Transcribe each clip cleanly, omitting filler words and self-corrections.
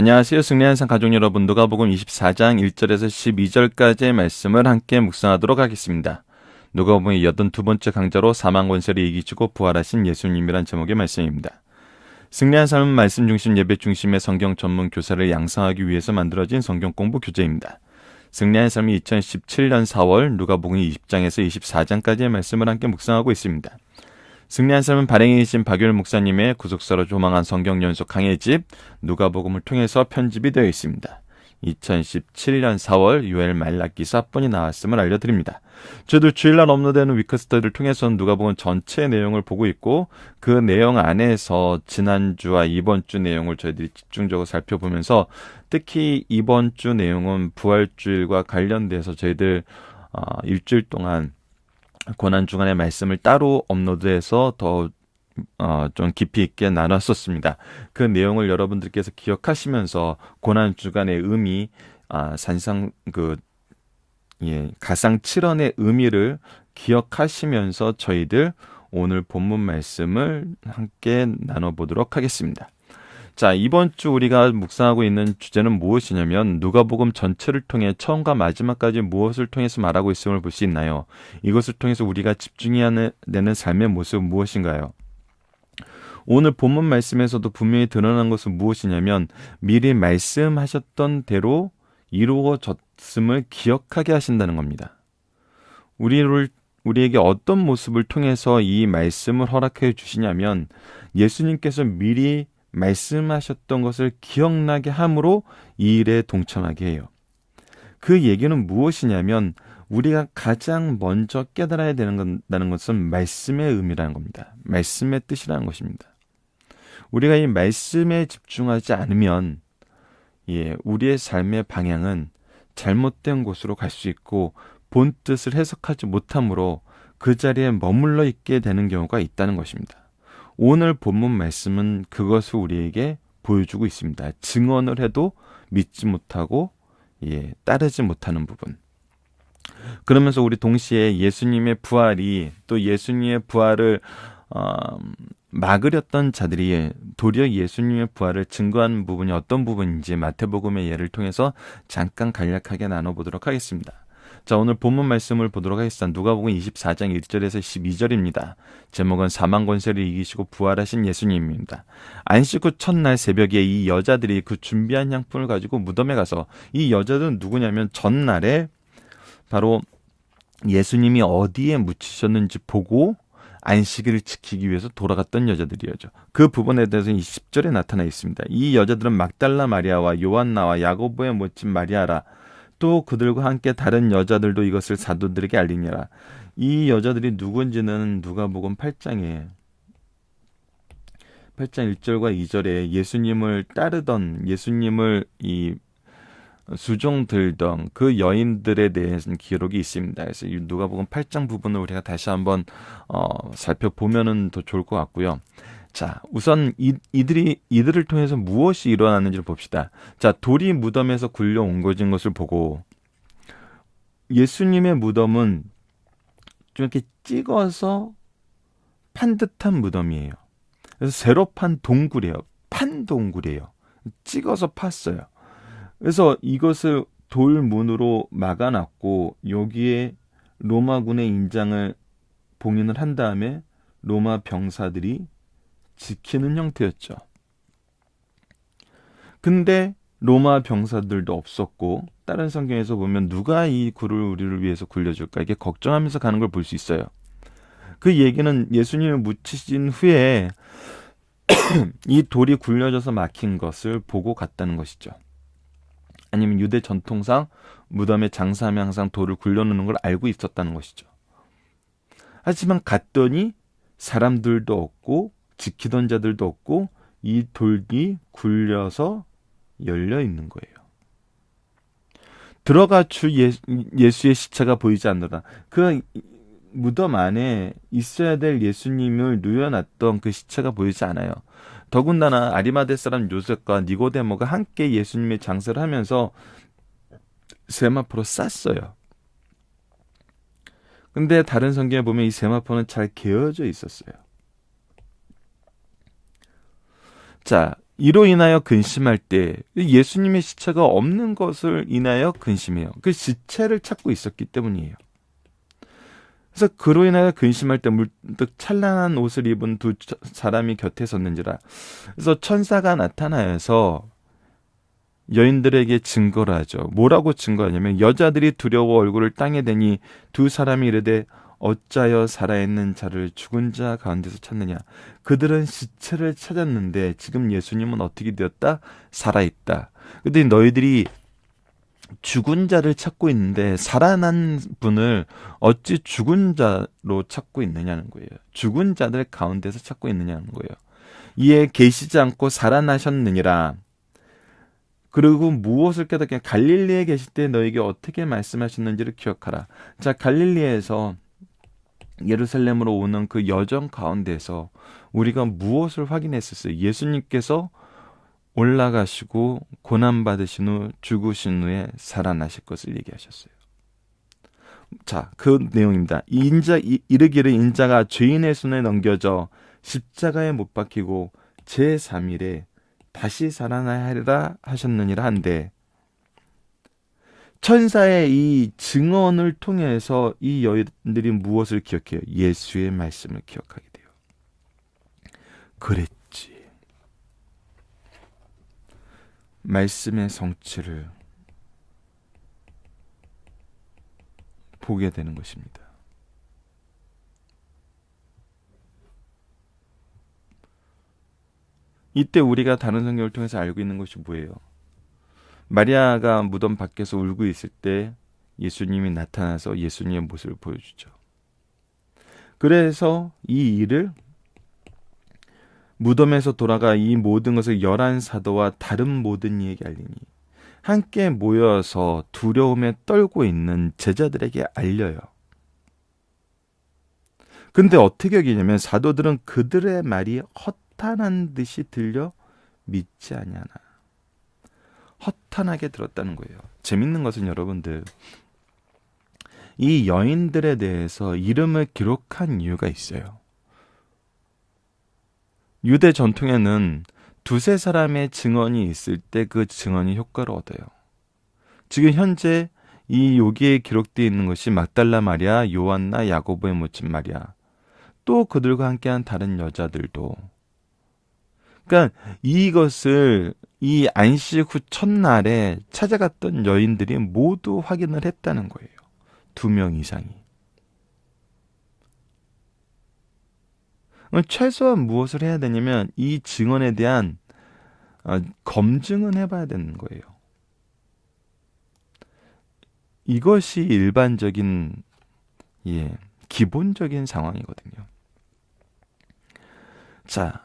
안녕하세요. 승리한상 가족 여러분, 누가복음 24장 1절에서 12절까지의 말씀을 함께 묵상하도록 하겠습니다. 누가복음의 82번째 강좌로 사망 권세를 이기시고 부활하신 예수님이란 제목의 말씀입니다. 승리한 삶은 말씀 중심 예배 중심의 성경 전문 교사를 양성하기 위해서 만들어진 성경 공부 교재입니다. 승리한 삶이 2017년 4월 누가복음 20장에서 24장까지의 말씀을 함께 묵상하고 있습니다. 승리한 삶은 발행인이신 박유일 목사님의 구속사로 조망한 성경 연속 강해집 누가복음을 통해서 편집이 되어 있습니다. 2017년 4월 유엘 말라기 4번이 나왔음을 알려드립니다. 저도 주일날 업로드되는 위크스터디를 통해서 누가복음 전체 내용을 보고 있고 그 내용 안에서 지난주와 이번 주 내용을 저희들이 집중적으로 살펴보면서 특히 이번 주 내용은 부활주일과 관련돼서 저희들 일주일 동안 고난주간의 말씀을 따로 업로드해서 더 좀 깊이 있게 나눴었습니다. 그 내용을 여러분들께서 기억하시면서 고난주간의 의미, 가상칠언의 의미를 기억하시면서 저희들 오늘 본문 말씀을 함께 나눠보도록 하겠습니다. 자, 이번 주 우리가 묵상하고 있는 주제는 무엇이냐면 누가복음 전체를 통해 처음과 마지막까지 무엇을 통해서 말하고 있음을 볼 수 있나요? 이것을 통해서 우리가 집중해야 되는 삶의 모습은 무엇인가요? 오늘 본문 말씀에서도 분명히 드러난 것은 무엇이냐면 미리 말씀하셨던 대로 이루어졌음을 기억하게 하신다는 겁니다. 우리에게 어떤 모습을 통해서 이 말씀을 허락해 주시냐면 예수님께서 미리 말씀하셨던 것을 기억나게 함으로 이 일에 동참하게 해요. 그 얘기는 무엇이냐면 우리가 가장 먼저 깨달아야 된다는 것은 말씀의 의미라는 겁니다. 말씀의 뜻이라는 것입니다. 우리가 이 말씀에 집중하지 않으면 우리의 삶의 방향은 잘못된 곳으로 갈 수 있고 본 뜻을 해석하지 못함으로 그 자리에 머물러 있게 되는 경우가 있다는 것입니다. 오늘 본문 말씀은 그것을 우리에게 보여주고 있습니다. 증언을 해도 믿지 못하고 따르지 못하는 부분. 그러면서 우리 동시에 예수님의 부활이 또 예수님의 부활을 막으렸던 자들이 도리어 예수님의 부활을 증거하는 부분이 어떤 부분인지 마태복음의 예를 통해서 잠깐 간략하게 나눠보도록 하겠습니다. 자, 오늘 본문 말씀을 보도록 하겠습니다. 누가복음 24장 1절에서 12절입니다. 제목은 사망 권세를 이기시고 부활하신 예수님입니다. 안식 후 첫날 새벽에 이 여자들이 그 준비한 향품을 가지고 무덤에 가서, 이 여자들은 누구냐면 전날에 바로 예수님이 어디에 묻히셨는지 보고 안식일을 지키기 위해서 돌아갔던 여자들이었죠. 그 부분에 대해서는 10절에 나타나 있습니다. 이 여자들은 막달라 마리아와 요한나와 야고보의 모친 마리아라, 또 그들과 함께 다른 여자들도 이것을 사도들에게 알리니라. 이 여자들이 누군지는 누가복음 8장 1절과 2절에 예수님을 따르던, 예수님을 수종 들던 그 여인들에 대해서는 기록이 있습니다. 그래서 이 누가복음 8장 부분을 우리가 다시 한번 살펴보면은 더 좋을 것 같고요. 자, 우선 이들을 통해서 무엇이 일어났는지를 봅시다. 자, 돌이 무덤에서 굴려 옮겨진 것을 보고, 예수님의 무덤은 좀 이렇게 찍어서 판 듯한 무덤이에요. 그래서 새로 판 동굴이에요. 판 동굴이에요. 찍어서 팠어요. 그래서 이것을 돌문으로 막아놨고 여기에 로마군의 인장을 봉인을 한 다음에 로마 병사들이 지키는 형태였죠. 근데 로마 병사들도 없었고 다른 성경에서 보면 누가 이 굴을 우리를 위해서 굴려줄까 이게 걱정하면서 가는 걸 볼 수 있어요. 그 얘기는 예수님을 묻히신 후에 이 돌이 굴려져서 막힌 것을 보고 갔다는 것이죠. 아니면 유대 전통상 무덤에 장사하면 항상 돌을 굴려놓는 걸 알고 있었다는 것이죠. 하지만 갔더니 사람들도 없고 지키던 자들도 없고 이 돌이 굴려서 열려 있는 거예요. 들어가 주 예수의 시체가 보이지 않노라. 그 무덤 안에 있어야 될 예수님을 누워놨던 그 시체가 보이지 않아요. 더군다나 아리마대 사람 요셉과 니고데모가 함께 예수님의 장사를 하면서 세마포로 쌌어요. 근데 다른 성경에 보면 이 세마포는 잘 개어져 있었어요. 자, 이로 인하여 근심할 때 예수님의 시체가 없는 것을 인하여 근심해요. 그 시체를 찾고 있었기 때문이에요. 그래서 그로 인하여 근심할 때 물득 찬란한 옷을 입은 두 사람이 곁에 섰는지라. 그래서 천사가 나타나서 여인들에게 증거를 하죠. 뭐라고 증거하냐면 여자들이 두려워 얼굴을 땅에 대니 두 사람이 이르되 어찌하여 살아있는 자를 죽은 자 가운데서 찾느냐. 그들은 시체를 찾았는데 지금 예수님은 어떻게 되었다? 살아있다. 근데 너희들이 죽은 자를 찾고 있는데 살아난 분을 어찌 죽은 자로 찾고 있느냐는 거예요. 죽은 자들 가운데서 찾고 있느냐는 거예요. 이에 계시지 않고 살아나셨느니라. 그리고 무엇을 깨닫게 갈릴리에 계실 때 너에게 어떻게 말씀하셨는지를 기억하라. 자, 갈릴리에서 예루살렘으로 오는 그 여정 가운데서 우리가 무엇을 확인했었어요? 예수님께서 올라가시고 고난받으신 후 죽으신 후에 살아나실 것을 얘기하셨어요. 자, 그 내용입니다. 이르기를 인자가 죄인의 손에 넘겨져 십자가에 못 박히고 제3일에 다시 살아나야 하리라 하셨느니라 한데, 천사의 이 증언을 통해서 이 여인들이 무엇을 기억해요? 예수의 말씀을 기억하게 돼요. 그랬지. 말씀의 성취를 보게 되는 것입니다. 이때 우리가 다른 성경을 통해서 알고 있는 것이 뭐예요? 마리아가 무덤 밖에서 울고 있을 때 예수님이 나타나서 예수님의 모습을 보여주죠. 그래서 이 일을 무덤에서 돌아가 이 모든 것을 11사도와 다른 모든 이에게 알리니 함께 모여서 두려움에 떨고 있는 제자들에게 알려요. 근데 어떻게 여기냐면 사도들은 그들의 말이 허탄한 듯이 들려 믿지 아니하나. 허탄하게 들었다는 거예요. 재밌는 것은 여러분들, 이 여인들에 대해서 이름을 기록한 이유가 있어요. 유대 전통에는 두세 사람의 증언이 있을 때 그 증언이 효과를 얻어요. 지금 현재 이 여기에 기록되어 있는 것이 막달라 마리아, 요한나, 야고보의 모친 마리아, 또 그들과 함께한 다른 여자들도. 그러니까 이것을 이 안식 후 첫날에 찾아갔던 여인들이 모두 확인을 했다는 거예요. 2명 이상이. 최소한 무엇을 해야 되냐면 이 증언에 대한 검증은 해봐야 되는 거예요. 이것이 일반적인, 기본적인 상황이거든요. 자,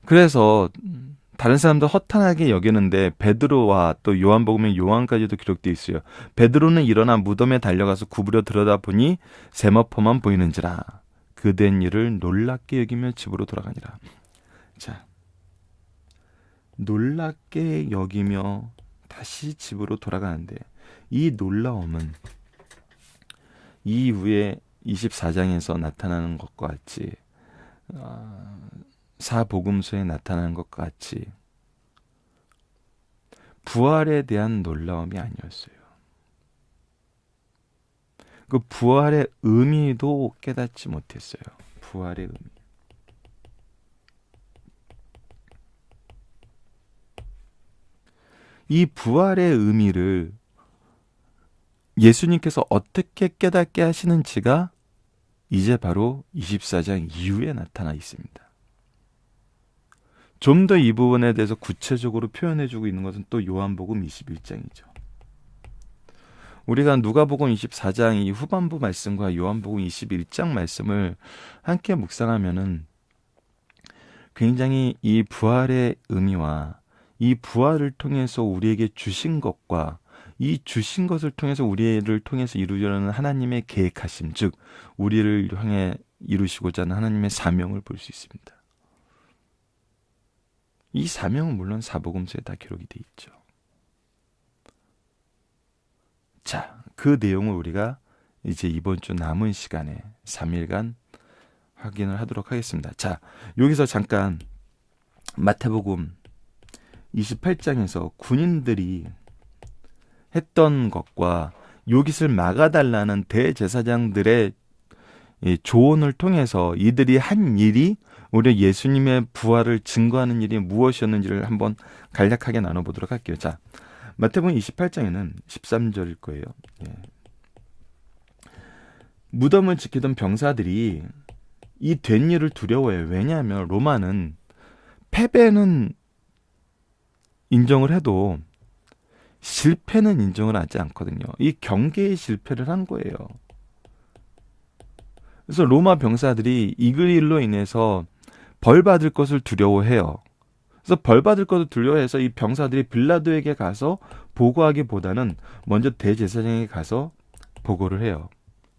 그래서 다른 사람도 허탄하게 여기는데 베드로와 또 요한복음의 요한까지도 기록되어 있어요. 베드로는 일어나 무덤에 달려가서 구부려 들여다보니 세마포만 보이는지라 그 된 일을 놀랍게 여기며 집으로 돌아가니라. 자, 놀랍게 여기며 다시 집으로 돌아가는데 이 놀라움은 이후에 24장에서 나타나는 것과 같이 사복음서에 나타나는 것과 같이 부활에 대한 놀라움이 아니었어요. 그 부활의 의미도 깨닫지 못했어요. 부활의 의미. 이 부활의 의미를 예수님께서 어떻게 깨닫게 하시는지가 이제 바로 24장 이후에 나타나 있습니다. 좀 더 이 부분에 대해서 구체적으로 표현해주고 있는 것은 또 요한복음 21장이죠. 우리가 누가복음 24장 이 후반부 말씀과 요한복음 21장 말씀을 함께 묵상하면은 굉장히 이 부활의 의미와 이 부활을 통해서 우리에게 주신 것과 이 주신 것을 통해서 우리를 통해서 이루려는 하나님의 계획하심, 즉 우리를 향해 이루시고자 하는 하나님의 사명을 볼 수 있습니다. 이 사명은 물론 사복음서에 다 기록이 되어 있죠. 자, 그 내용을 우리가 이제 이번 주 남은 시간에 3일간 확인을 하도록 하겠습니다. 자, 여기서 잠깐 마태복음 28장에서 군인들이 했던 것과 요깃을 막아달라는 대제사장들의 조언을 통해서 이들이 한 일이 오히려 예수님의 부활을 증거하는 일이 무엇이었는지를 한번 간략하게 나눠보도록 할게요. 자, 마태복음 28장에는 13절일 거예요. 예. 무덤을 지키던 병사들이 이 된 일을 두려워해요. 왜냐하면 로마는 패배는 인정을 해도 실패는 인정을 하지 않거든요. 이 경계의 실패를 한 거예요. 그래서 로마 병사들이 이 일로 인해서 벌 받을 것을 두려워해요. 그래서 벌 받을 것을 두려워해서 이 병사들이 빌라도에게 가서 보고하기보다는 먼저 대제사장에게 가서 보고를 해요.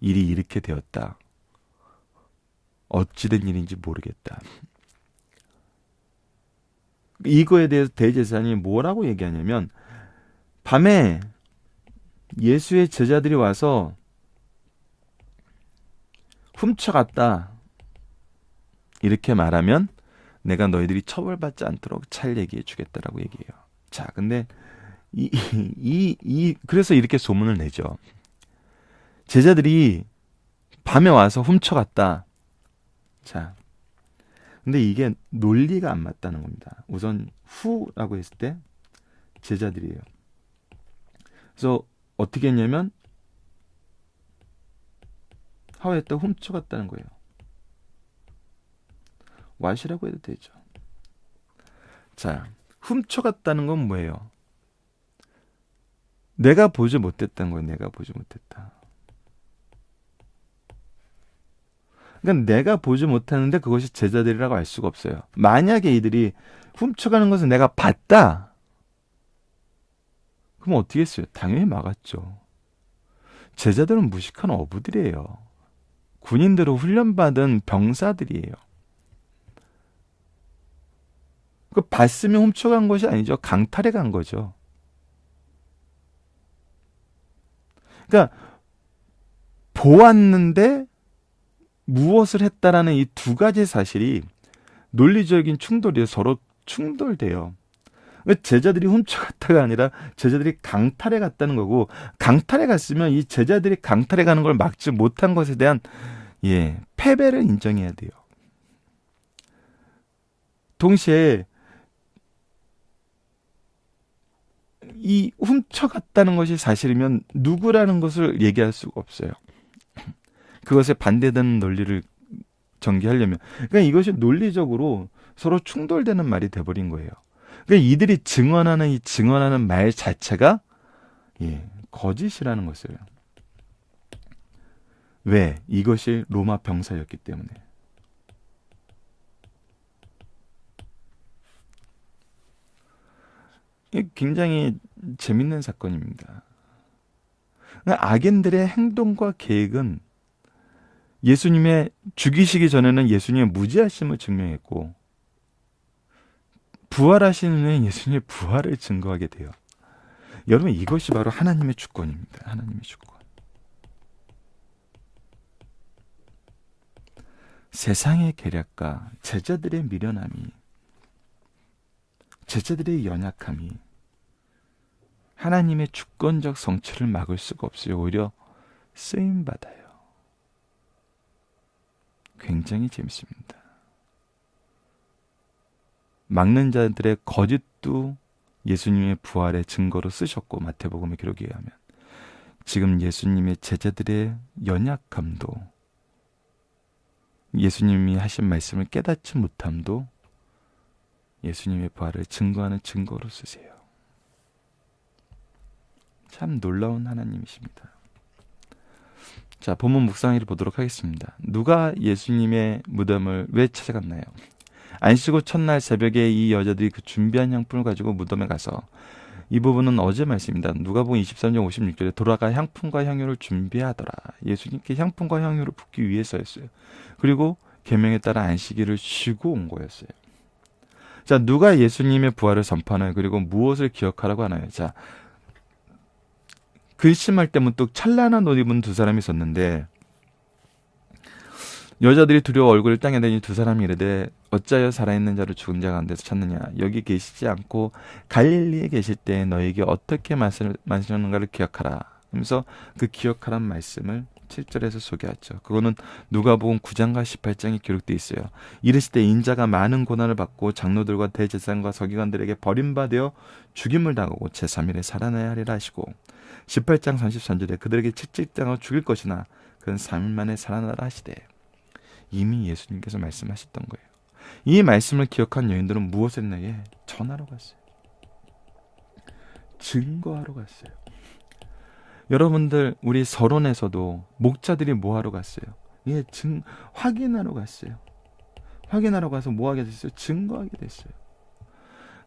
일이 이렇게 되었다. 어찌된 일인지 모르겠다. 이거에 대해서 대제사장이 뭐라고 얘기하냐면 밤에 예수의 제자들이 와서 훔쳐갔다. 이렇게 말하면 내가 너희들이 처벌받지 않도록 잘 얘기해 주겠다라고 얘기해요. 자, 근데 그래서 이렇게 소문을 내죠. 제자들이 밤에 와서 훔쳐갔다. 자, 근데 이게 논리가 안 맞다는 겁니다. 우선 후라고 했을 때 제자들이에요. 그래서 어떻게 했냐면 하와이에 훔쳐갔다는 거예요. 왓이라고 해도 되죠. 자, 훔쳐갔다는 건 뭐예요? 내가 보지 못했다는 거예요. 내가 보지 못했다. 그러니까 내가 보지 못하는데 그것이 제자들이라고 알 수가 없어요. 만약에 이들이 훔쳐가는 것을 내가 봤다. 그럼 어떻게 했어요? 당연히 막았죠. 제자들은 무식한 어부들이에요. 군인들로 훈련받은 병사들이에요. 그 봤으면 훔쳐간 것이 아니죠. 강탈해 간 거죠. 그러니까 보았는데 무엇을 했다라는 이 두 가지 사실이 논리적인 충돌이에요. 서로 충돌돼요. 제자들이 훔쳐갔다가 아니라 제자들이 강탈해 갔다는 거고, 강탈해 갔으면 이 제자들이 강탈해 가는 걸 막지 못한 것에 대한 패배를 인정해야 돼요. 동시에 이 훔쳐갔다는 것이 사실이면 누구라는 것을 얘기할 수가 없어요. 그것에 반대되는 논리를 전개하려면, 그러니까 이것이 논리적으로 서로 충돌되는 말이 돼버린 거예요. 그러니까 이들이 증언하는 말 자체가 거짓이라는 것을. 왜? 이것이 로마 병사였기 때문에. 굉장히 재밌는 사건입니다. 악인들의 행동과 계획은 예수님의 죽이시기 전에는 예수님의 무지하심을 증명했고, 부활하시는 후에 예수님의 부활을 증거하게 돼요. 여러분, 이것이 바로 하나님의 주권입니다. 하나님의 주권. 세상의 계략과 제자들의 미련함이, 제자들의 연약함이 하나님의 주권적 성취를 막을 수가 없어요. 오히려 쓰임받아요. 굉장히 재밌습니다. 막는 자들의 거짓도 예수님의 부활의 증거로 쓰셨고, 마태복음의 기록에 의하면 지금 예수님의 제자들의 연약함도, 예수님이 하신 말씀을 깨닫지 못함도 예수님의 부활을 증거하는 증거로 쓰세요. 참 놀라운 하나님이십니다. 자, 본문 묵상회를 보도록 하겠습니다. 누가 예수님의 무덤을 왜 찾아갔나요? 안식구 첫날 새벽에 이 여자들이 그 준비한 향품을 가지고 무덤에 가서, 이 부분은 어제 말씀입니다. 누가복음 23장 56절에 돌아가 향품과 향유를 준비하더라. 예수님께 향품과 향유를 붓기 위해서였어요. 그리고 계명에 따라 안식일을 쉬고 온 거였어요. 자, 누가 예수님의 부활을 선포하나요? 그리고 무엇을 기억하라고 하나요? 자, 근심할 때 문득 찬란한 옷 입은 두 사람이 있었는데, 여자들이 두려워 얼굴을 땅에 대니 두 사람이 이르되 어찌하여 살아있는 자를 죽은 자 가운데서 찾느냐. 여기 계시지 않고 갈릴리에 계실 때 너에게 어떻게 마시는가를 기억하라. 하면서 그 기억하란 말씀을 7절에서 소개하죠. 그거는 누가복음 9장과 18장에 기록되어 있어요. 이르시되 인자가 많은 고난을 받고 장로들과 대제사장과 서기관들에게 버림받아 죽임을 당하고 제3일에 살아나야 하리라 하시고 18장 33절에 그들에게 채찍장으로 죽일 것이나 그는 3일 만에 살아나라 하시되 이미 예수님께서 말씀하셨던 거예요. 이 말씀을 기억한 여인들은 무엇을 했나요? 전하러 갔어요. 증거하러 갔어요. 여러분들 우리 서론에서도 목자들이 뭐하러 갔어요? 확인하러 갔어요. 확인하러 가서 뭐하게 됐어요? 증거하게 됐어요.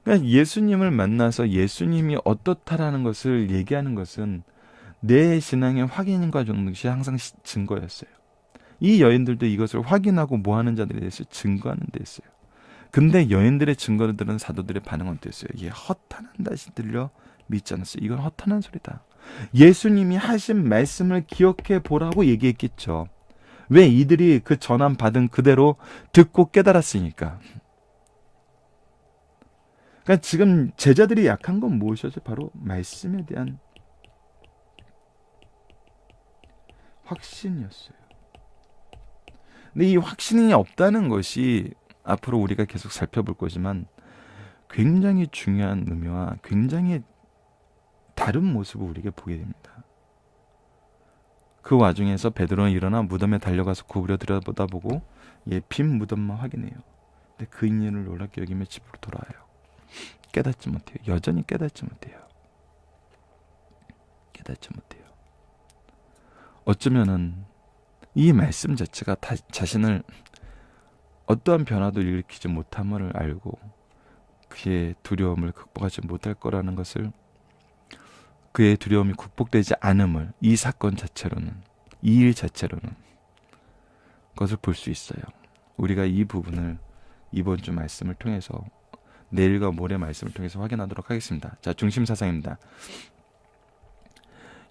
그러니까 예수님을 만나서 예수님이 어떻다라는 것을 얘기하는 것은 내 신앙의 확인과 정것이 항상 증거였어요. 이 여인들도 이것을 확인하고 뭐하는 자들이 됐어요? 증거하는 데 있어요. 근데 여인들의 증거를 들은 사도들의 반응은 어땠어요? 허탄한 다시 들려 믿지 않았어요. 이건 허탄한 소리다. 예수님이 하신 말씀을 기억해 보라고 얘기했겠죠. 왜? 이들이 그 전함 받은 그대로 듣고 깨달았으니까. 그러니까 지금 제자들이 약한 건 무엇이었죠? 바로 말씀에 대한 확신이었어요. 근데 이 확신이 없다는 것이 앞으로 우리가 계속 살펴볼 거지만 굉장히 중요한 의미와 굉장히 다른 모습을 우리에게 보게 됩니다. 그 와중에서 베드로는 일어나 무덤에 달려가서 구부려 들여다보고 빈 무덤만 확인해요. 근데 그 인연을 놀랍게 여기며 집으로 돌아와요. 깨닫지 못해요. 여전히 깨닫지 못해요. 깨닫지 못해요. 어쩌면은 이 말씀 자체가 자신을 어떠한 변화도 일으키지 못함을 알고 그의 두려움을 극복하지 못할 거라는 것을, 그의 두려움이 극복되지 않음을 이 사건 자체로는, 이 일 자체로는 그것을 볼 수 있어요. 우리가 이 부분을 이번 주 말씀을 통해서, 내일과 모레 말씀을 통해서 확인하도록 하겠습니다. 자, 중심 사상입니다.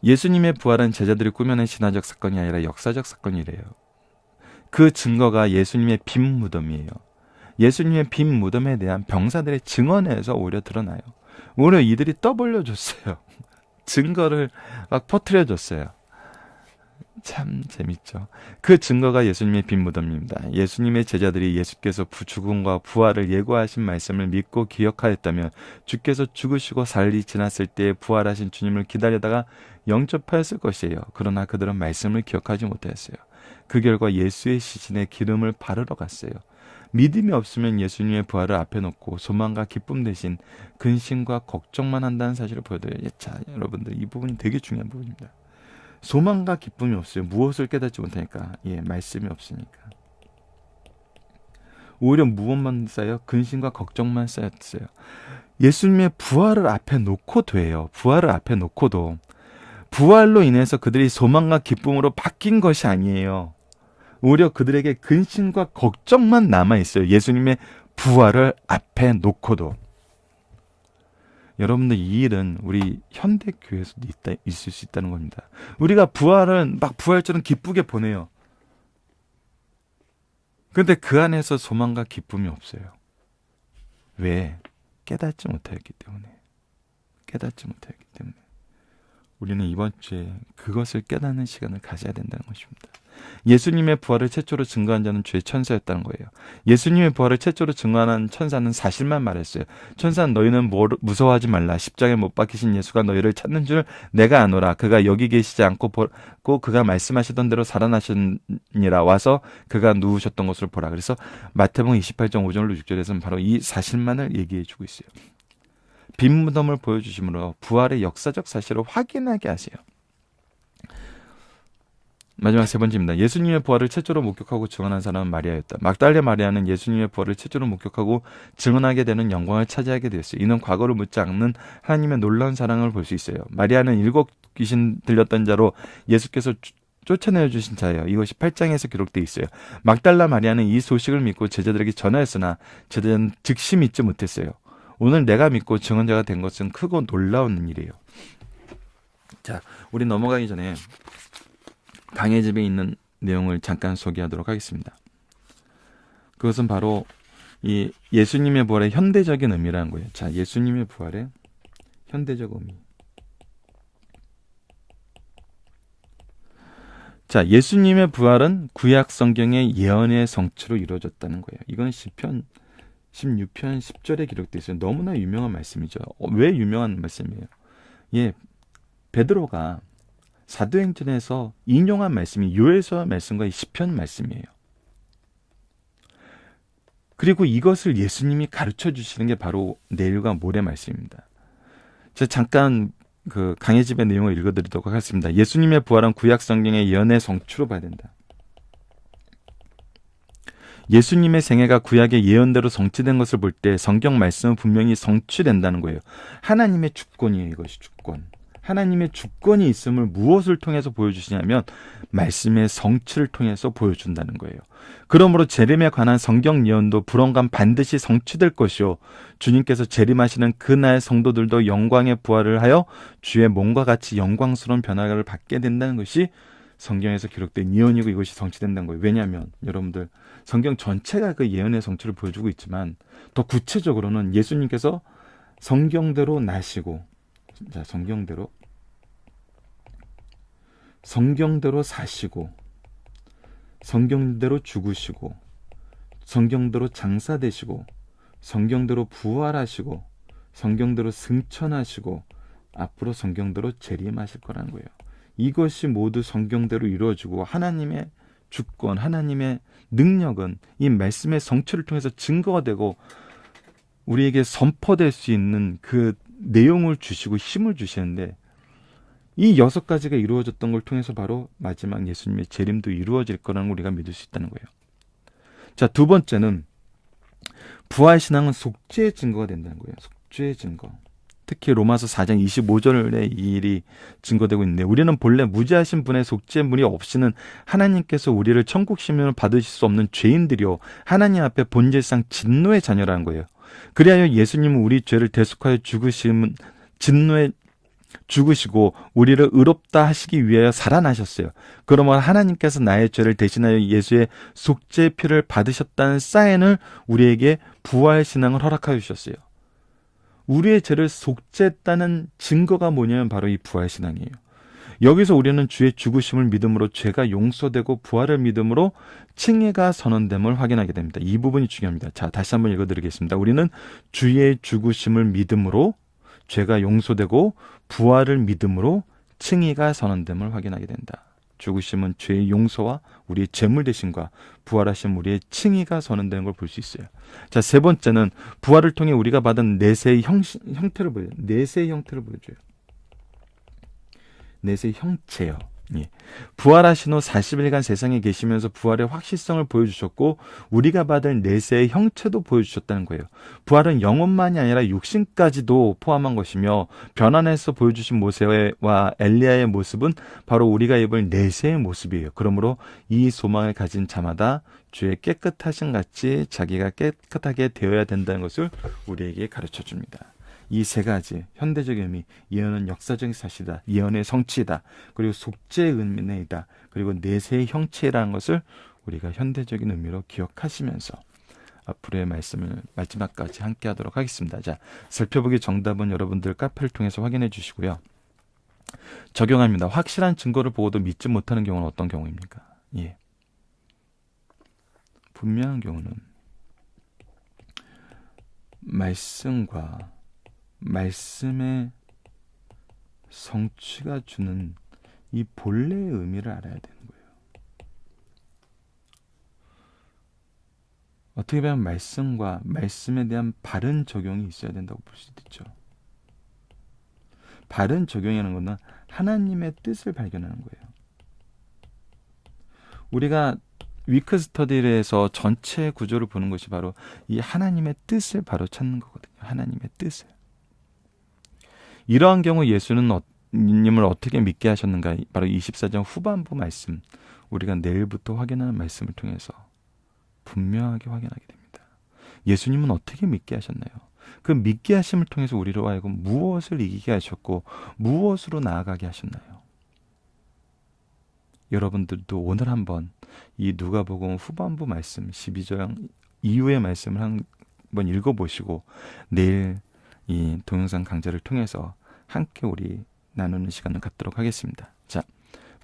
예수님의 부활은 제자들이 꾸며낸 신화적 사건이 아니라 역사적 사건이래요. 그 증거가 예수님의 빈 무덤이에요. 예수님의 빈 무덤에 대한 병사들의 증언에서 오히려 드러나요. 오히려 이들이 떠벌려줬어요. 증거를 막 퍼뜨려줬어요. 참 재밌죠. 그 증거가 예수님의 빈 무덤입니다. 예수님의 제자들이 예수께서 죽음과 부활을 예고하신 말씀을 믿고 기억하였다면 주께서 죽으시고 사흘이 지났을 때 부활하신 주님을 기다리다가 영접하였을 것이에요. 그러나 그들은 말씀을 기억하지 못하였어요. 그 결과 예수의 시신에 기름을 바르러 갔어요. 믿음이 없으면 예수님의 부활을 앞에 놓고 소망과 기쁨 대신 근심과 걱정만 한다는 사실을 보여드려요. 자, 여러분들, 이 부분이 되게 중요한 부분입니다. 소망과 기쁨이 없어요. 무엇을 깨닫지 못하니까. 말씀이 없으니까. 오히려 무엇만 쌓여? 근심과 걱정만 쌓였어요. 예수님의 부활을 앞에 놓고 돼요. 부활을 앞에 놓고도 부활로 인해서 그들이 소망과 기쁨으로 바뀐 것이 아니에요. 오히려 그들에게 근심과 걱정만 남아있어요. 예수님의 부활을 앞에 놓고도. 여러분들, 이 일은 우리 현대교회에서도 있을 수 있다는 겁니다. 우리가 부활은 막 부활처럼 기쁘게 보내요. 그런데 그 안에서 소망과 기쁨이 없어요. 왜? 깨닫지 못하였기 때문에. 깨닫지 못하였기 때문에. 우리는 이번 주에 그것을 깨닫는 시간을 가져야 된다는 것입니다. 예수님의 부활을 최초로 증거한 자는 주의 천사였다는 거예요. 예수님의 부활을 최초로 증거한 천사는 사실만 말했어요. 천사는 너희는 무서워하지 말라. 십자가에 못 박히신 예수가 너희를 찾는 줄 내가 아노라. 그가 여기 계시지 않고 그가 말씀하시던 대로 살아나셨니라. 와서 그가 누우셨던 것을 보라. 그래서 마태복음 28장 5절로 6절에서는 바로 이 사실만을 얘기해 주고 있어요. 빈 무덤을 보여주심으로 부활의 역사적 사실을 확인하게 하세요. 마지막 세 번째입니다. 예수님의 부활을 최초로 목격하고 증언한 사람은 마리아였다. 막달레 마리아는 예수님의 부활을 최초로 목격하고 증언하게 되는 영광을 차지하게 되었어요. 이는 과거를 묻지 않는 하나님의 놀라운 사랑을 볼 수 있어요. 마리아는 7 귀신 들렸던 자로 예수께서 쫓아내어 주신 자예요. 이것이 8장에서 기록되어 있어요. 막달라 마리아는 이 소식을 믿고 제자들에게 전하였으나 제자들은 즉시 믿지 못했어요. 오늘 내가 믿고 증언자가 된 것은 크고 놀라운 일이에요. 자, 우리 넘어가기 전에 강의 집에 있는 내용을 잠깐 소개하도록 하겠습니다. 그것은 바로 이 예수님의 부활의 현대적인 의미라는 거예요. 자, 예수님의 부활의 현대적 의미. 자, 예수님의 부활은 구약 성경의 예언의 성취로 이루어졌다는 거예요. 이건 시편 16편 10절에 기록되어 있어요. 너무나 유명한 말씀이죠. 왜 유명한 말씀이에요? 예, 베드로가 사도행전에서 인용한 말씀이 요엘서 말씀과 시편 말씀이에요. 그리고 이것을 예수님이 가르쳐 주시는 게 바로 내일과 모레 말씀입니다. 제가 잠깐 그 강해집의 내용을 읽어드리도록 하겠습니다. 예수님의 부활은 구약 성경의 예언의 성취로 봐야 된다. 예수님의 생애가 구약의 예언대로 성취된 것을 볼 때 성경 말씀은 분명히 성취된다는 거예요. 하나님의 주권이에요. 이것이 주권. 하나님의 주권이 있음을 무엇을 통해서 보여주시냐면 말씀의 성취를 통해서 보여준다는 거예요. 그러므로 재림에 관한 성경 예언도 불언간 반드시 성취될 것이요, 주님께서 재림하시는 그날 성도들도 영광의 부활을 하여 주의 몸과 같이 영광스러운 변화를 받게 된다는 것이 성경에서 기록된 예언이고 이것이 성취된다는 거예요. 왜냐하면 여러분들 성경 전체가 그 예언의 성취를 보여주고 있지만 더 구체적으로는 예수님께서 성경대로 나시고, 자, 성경대로 사시고, 성경대로 죽으시고, 성경대로 장사되시고, 성경대로 부활하시고, 성경대로 승천하시고, 앞으로 성경대로 재림하실 거라는 거예요. 이것이 모두 성경대로 이루어지고 하나님의 주권, 하나님의 능력은 이 말씀의 성취를 통해서 증거가 되고 우리에게 선포될 수 있는 그 내용을 주시고 힘을 주시는데, 이 6가지가 이루어졌던 걸 통해서 바로 마지막 예수님의 재림도 이루어질 거라는 걸 우리가 믿을 수 있다는 거예요. 자, 두 번째는 부활신앙은 속죄의 증거가 된다는 거예요. 속죄의 증거. 특히 로마서 4장 25절에 이 일이 증거되고 있는데, 우리는 본래 무죄하신 분의 속죄물이 없이는 하나님께서 우리를 천국 시민을 받으실 수 없는 죄인들이요, 하나님 앞에 본질상 진노의 자녀라는 거예요. 그리하여 예수님은 우리 죄를 대속하여 진노에 죽으시고 우리를 의롭다 하시기 위하여 살아나셨어요. 그러면 하나님께서 나의 죄를 대신하여 예수의 속죄의 피를 받으셨다는 사인을 우리에게 부활신앙을 허락하여 주셨어요. 우리의 죄를 속죄했다는 증거가 뭐냐면 바로 이 부활신앙이에요. 여기서 우리는 주의 죽으심을 믿음으로 죄가 용서되고 부활을 믿음으로 칭의가 선언됨을 확인하게 됩니다. 이 부분이 중요합니다. 자, 다시 한번 읽어드리겠습니다. 우리는 주의 죽으심을 믿음으로 죄가 용서되고 부활을 믿음으로 칭의가 선언됨을 확인하게 된다. 죽으심은 죄의 용서와 우리의 재물 대신과 부활하신 우리의 칭의가 선언되는 걸 볼 수 있어요. 자, 세 번째는 부활을 통해 우리가 받은 내세의 형태를 보여줘요. 내세의 형태를 보여줘요. 내세의 형체요. 예. 부활하신 후 40일간 세상에 계시면서 부활의 확실성을 보여주셨고 우리가 받을 내세의 형체도 보여주셨다는 거예요. 부활은 영혼만이 아니라 육신까지도 포함한 것이며 변환해서 보여주신 모세와 엘리야의 모습은 바로 우리가 입을 내세의 모습이에요. 그러므로 이 소망을 가진 자마다 주의 깨끗하신 같이 자기가 깨끗하게 되어야 된다는 것을 우리에게 가르쳐줍니다. 이 세 가지 현대적 의미, 예언은 역사적인 사실이다, 예언의 성취이다, 그리고 속죄의 의미이다, 그리고 내세의 형체라는 것을 우리가 현대적인 의미로 기억하시면서 앞으로의 말씀을 마지막까지 함께 하도록 하겠습니다. 자, 살펴보기 정답은 여러분들 카페를 통해서 확인해 주시고요. 적용합니다. 확실한 증거를 보고도 믿지 못하는 경우는 어떤 경우입니까? 예. 분명한 경우는 말씀과 말씀의 성취가 주는 이 본래의 의미를 알아야 되는 거예요. 어떻게 보면 말씀과 말씀에 대한 바른 적용이 있어야 된다고 볼 수도 있죠. 바른 적용이라는 것은 하나님의 뜻을 발견하는 거예요. 우리가 위크 스터디에서 전체 구조를 보는 것이 바로 이 하나님의 뜻을 바로 찾는 거거든요. 하나님의 뜻을. 이러한 경우 예수는 님을 어떻게 믿게 하셨는가? 바로 24장 후반부 말씀, 우리가 내일부터 확인하는 말씀을 통해서 분명하게 확인하게 됩니다. 예수님은 어떻게 믿게 하셨나요? 그 믿게 하심을 통해서 우리로 하여금 무엇을 이기게 하셨고 무엇으로 나아가게 하셨나요? 여러분들도 오늘 한번 이 누가복음 후반부 말씀 12장 이후의 말씀을 한번 읽어보시고 내일 이 동영상 강좌를 통해서 함께 우리 나누는 시간을 갖도록 하겠습니다. 자,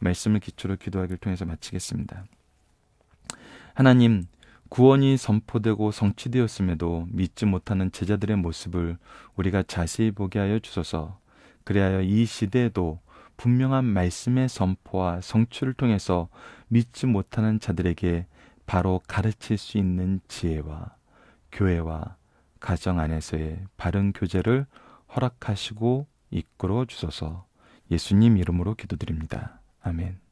말씀을 기초로 기도하기를 통해서 마치겠습니다. 하나님, 구원이 선포되고 성취되었음에도 믿지 못하는 제자들의 모습을 우리가 자세히 보게 하여 주소서. 그리하여 이 시대에도 분명한 말씀의 선포와 성취를 통해서 믿지 못하는 자들에게 바로 가르칠 수 있는 지혜와 교회와 가정 안에서의 바른 교제를 허락하시고 이끌어 주소서. 예수님 이름으로 기도드립니다. 아멘.